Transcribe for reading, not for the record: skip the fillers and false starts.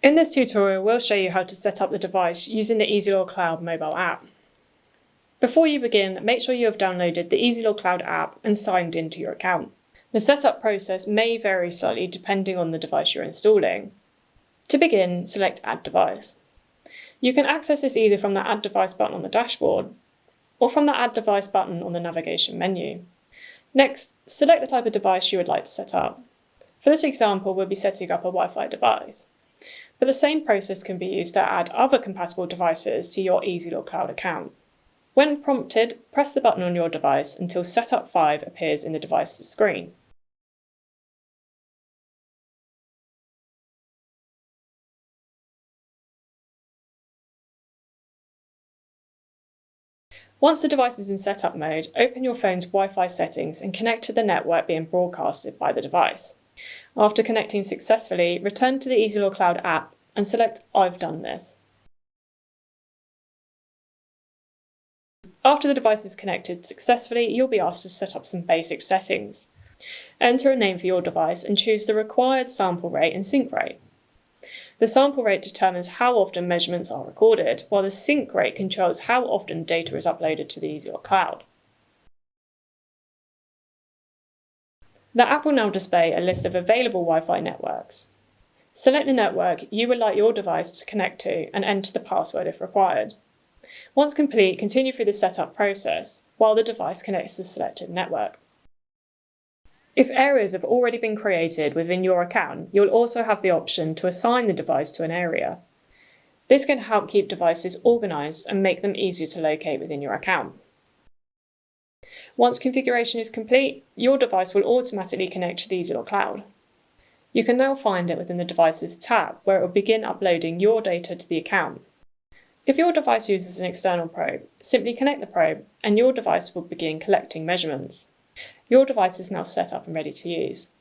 In this tutorial, we'll show you how to set up the device using the EasyLog Cloud mobile app. Before you begin, make sure you have downloaded the EasyLog Cloud app and signed into your account. The setup process may vary slightly depending on the device you're installing. To begin, select Add Device. You can access this either from the Add Device button on the dashboard or from the Add Device button on the navigation menu. Next, select the type of device you would like to set up. For this example, we'll be setting up a Wi-Fi device. But the same process can be used to add other compatible devices to your EasyLog Cloud account. When prompted, press the button on your device until Setup 5 appears in the device's screen. Once the device is in setup mode, open your phone's Wi-Fi settings and connect to the network being broadcasted by the device. After connecting successfully, return to the EasyLog Cloud app and select I've done this. After the device is connected successfully, you'll be asked to set up some basic settings. Enter a name for your device and choose the required sample rate and sync rate. The sample rate determines how often measurements are recorded, while the sync rate controls how often data is uploaded to the EasyLog Cloud. The app will now display a list of available Wi-Fi networks. Select the network you would like your device to connect to and enter the password if required. Once complete, continue through the setup process while the device connects to the selected network. If areas have already been created within your account, you'll also have the option to assign the device to an area. This can help keep devices organised and make them easier to locate within your account. Once configuration is complete, your device will automatically connect to the EasyLog Cloud. You can now find it within the Devices tab, where it will begin uploading your data to the account. If your device uses an external probe, simply connect the probe and your device will begin collecting measurements. Your device is now set up and ready to use.